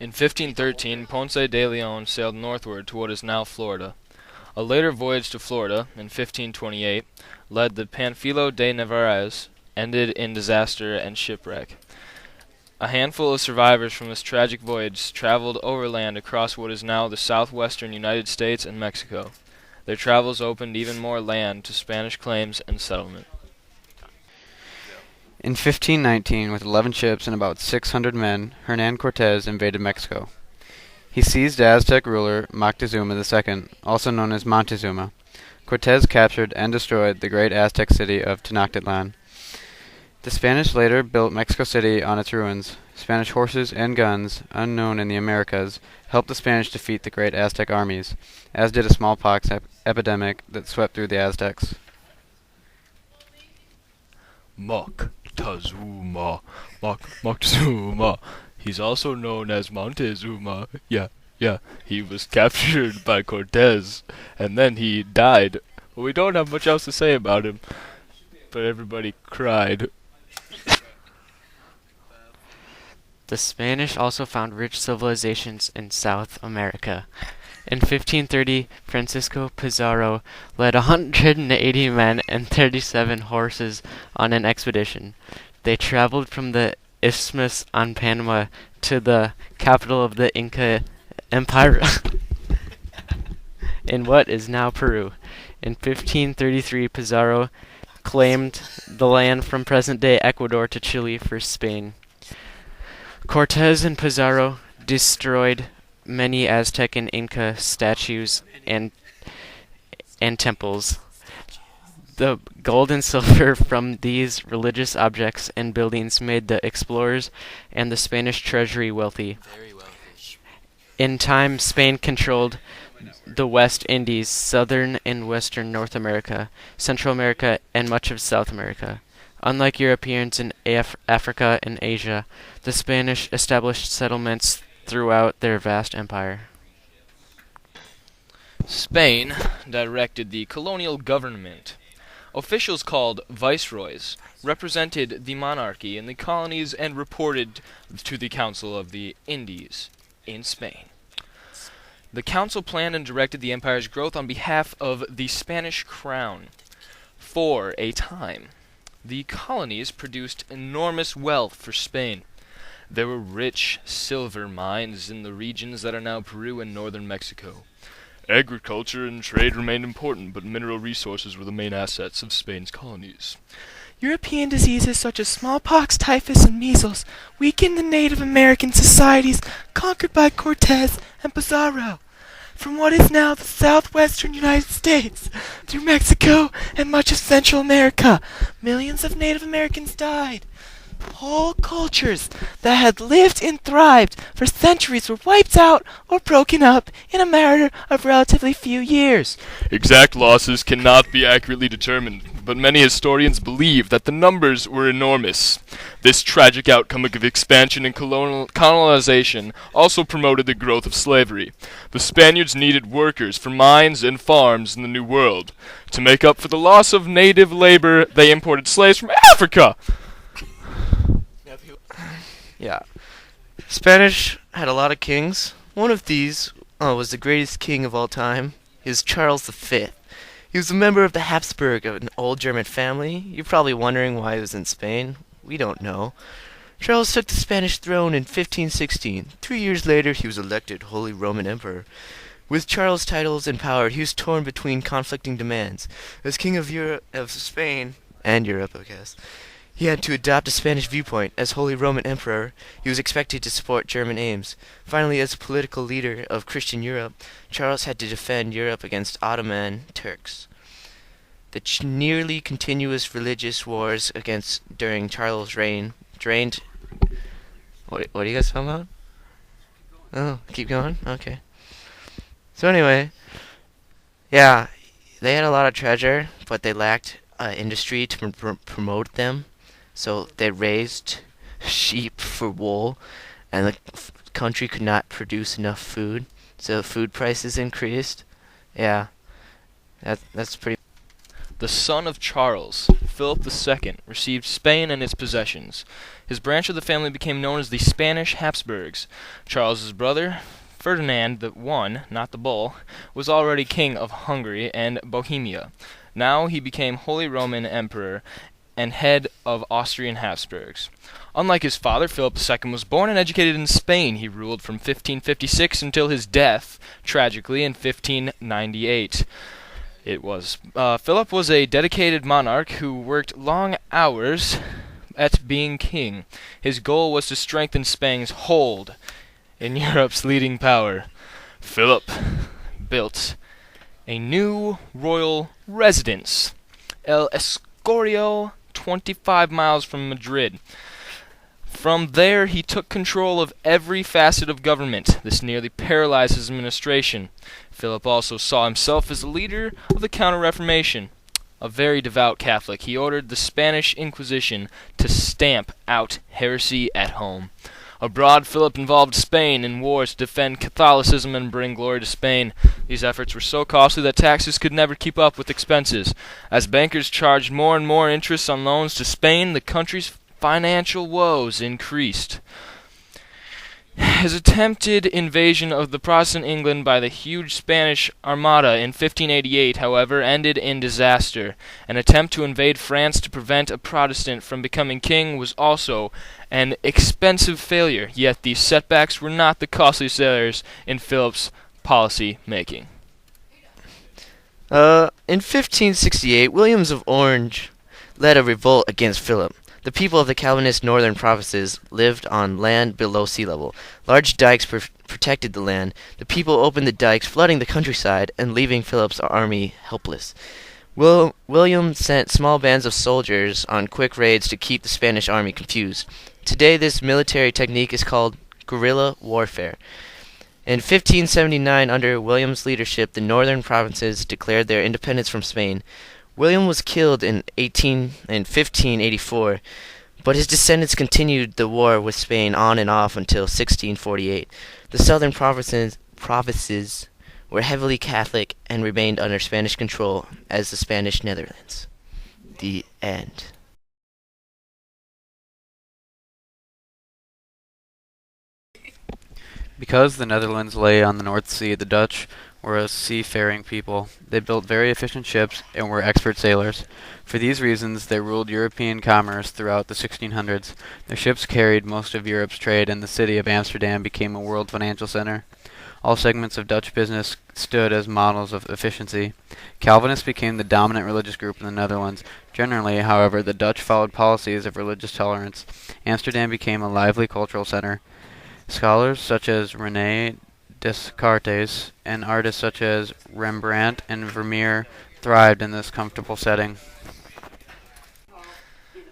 In 1513, Ponce de Leon sailed northward to what is now Florida. A later voyage to Florida, in 1528, led the Panfilo de Narvaez, ended in disaster and shipwreck. A handful of survivors from this tragic voyage traveled overland across what is now the southwestern United States and Mexico. Their travels opened even more land to Spanish claims and settlement. In 1519, with 11 ships and about 600 men, Hernan Cortez invaded Mexico. He seized Aztec ruler Moctezuma II, also known as Montezuma. Cortez captured and destroyed the great Aztec city of Tenochtitlan. The Spanish later built Mexico City on its ruins. Spanish horses and guns, unknown in the Americas, helped the Spanish defeat the great Aztec armies, as did a smallpox epidemic that swept through the Aztecs. Moctezuma. Moctezuma. He's also known as Montezuma. Yeah. He was captured by Cortez, and then he died. But we don't have much else to say about him. But everybody cried. The Spanish also found rich civilizations in South America. In 1530, Francisco Pizarro led 180 men and 37 horses on an expedition. They traveled from the Isthmus on Panama to the capital of the Inca Empire in what is now Peru. In 1533, Pizarro claimed the land from present-day Ecuador to Chile for Spain. Cortez and Pizarro destroyed many Aztec and Inca statues and temples. The gold and silver from these religious objects and buildings made the explorers and the Spanish treasury wealthy. In time, Spain controlled the West Indies, southern and western North America, Central America, and much of South America. Unlike Europeans in Africa and Asia, the Spanish established settlements throughout their vast empire. Spain directed the colonial government. Officials called viceroys represented the monarchy in the colonies and reported to the Council of the Indies in Spain. The council planned and directed the empire's growth on behalf of the Spanish crown. For a time, the colonies produced enormous wealth for Spain. There were rich silver mines in the regions that are now Peru and northern Mexico. Agriculture and trade remained important, but mineral resources were the main assets of Spain's colonies. European diseases such as smallpox, typhus, and measles weakened the Native American societies conquered by Cortez and Pizarro. From what is now the southwestern United States through Mexico and much of Central America, millions of Native Americans died. Whole cultures that had lived and thrived for centuries were wiped out or broken up in a matter of relatively few years. Exact losses cannot be accurately determined, but many historians believe that the numbers were enormous. This tragic outcome of expansion and colonization also promoted the growth of slavery. The Spaniards needed workers for mines and farms in the New World. To make up for the loss of native labor, they imported slaves from Africa. Yeah. Spanish had a lot of kings. One of these was the greatest king of all time. He was Charles V. He was a member of the Habsburg, of an old German family. You're probably wondering why he was in Spain. We don't know. Charles took the Spanish throne in 1516. 3 years later, he was elected Holy Roman Emperor. With Charles' titles and power, he was torn between conflicting demands. As king of Spain and Europe, I guess, he had to adopt a Spanish viewpoint. As Holy Roman Emperor, he was expected to support German aims. Finally, as political leader of Christian Europe, Charles had to defend Europe against Ottoman Turks. The nearly continuous religious wars during Charles' reign drained... What are you guys talking about? Oh, keep going? Okay. So anyway, yeah, they had a lot of treasure, but they lacked industry to promote them. So they raised sheep for wool, and the country could not produce enough food, so food prices increased. Yeah, that's pretty. the son of Charles, Philip II, received Spain and its possessions. His branch of the family became known as the Spanish Habsburgs. Charles's brother, Ferdinand I, not the Bull, was already king of Hungary and Bohemia. Now he became Holy Roman Emperor and head of Austrian Habsburgs. Unlike his father, Philip II was born and educated in Spain. He ruled from 1556 until his death, tragically, in 1598. Philip was a dedicated monarch who worked long hours at being king. His goal was to strengthen Spain's hold in Europe's leading power. Philip built a new royal residence, El Escorial, 25 miles from Madrid. From there, he took control of every facet of government. This nearly paralyzed his administration. Philip also saw himself as a leader of the Counter-Reformation. A very devout Catholic, he ordered the Spanish Inquisition to stamp out heresy at home. Abroad, Philip involved Spain in wars to defend Catholicism and bring glory to Spain. These efforts were so costly that taxes could never keep up with expenses. As bankers charged more and more interest on loans to Spain, the country's financial woes increased. His attempted invasion of the Protestant England by the huge Spanish Armada in 1588, however, ended in disaster. An attempt to invade France to prevent a Protestant from becoming king was also an expensive failure, yet these setbacks were not the costly failures in Philip's policy making. In 1568, Williams of Orange led a revolt against Philip. The people of the Calvinist northern provinces lived on land below sea level. Large dikes protected the land. The people opened the dikes, flooding the countryside and leaving Philip's army helpless. William sent small bands of soldiers on quick raids to keep the Spanish army confused. Today, this military technique is called guerrilla warfare. In 1579, under William's leadership, the northern provinces declared their independence from Spain. William was killed in 1584, but his descendants continued the war with Spain on and off until 1648. The southern provinces were heavily Catholic and remained under Spanish control as the Spanish Netherlands. The end. Because the Netherlands lay on the North Sea, the Dutch were a seafaring people. They built very efficient ships and were expert sailors. For these reasons, they ruled European commerce throughout the 1600s. Their ships carried most of Europe's trade, and the city of Amsterdam became a world financial center. All segments of Dutch business stood as models of efficiency. Calvinists became the dominant religious group in the Netherlands. Generally, however, the Dutch followed policies of religious tolerance. Amsterdam became a lively cultural center. Scholars such as René Descartes and artists such as Rembrandt and Vermeer thrived in this comfortable setting.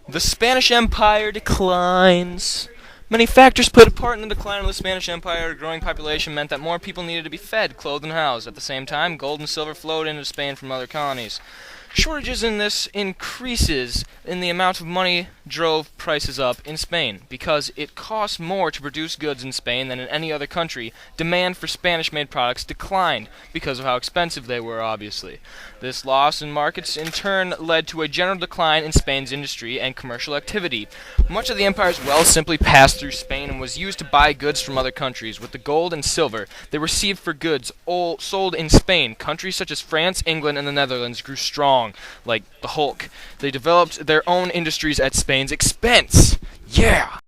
The Spanish Empire declines. Many factors played a part in the decline of the Spanish Empire. A growing population meant that more people needed to be fed, clothed, and housed. At the same time, gold and silver flowed into Spain from other colonies. Shortages in this increases in the amount of money drove prices up in Spain. Because it cost more to produce goods in Spain than in any other country, demand for Spanish-made products declined because of how expensive they were, obviously. This loss in markets in turn led to a general decline in Spain's industry and commercial activity. Much of the empire's wealth simply passed through Spain and was used to buy goods from other countries. With the gold and silver they received for goods sold in Spain, countries such as France, England, and the Netherlands grew strong, like the Hulk. They developed their own industries at Spain's expense. Yeah!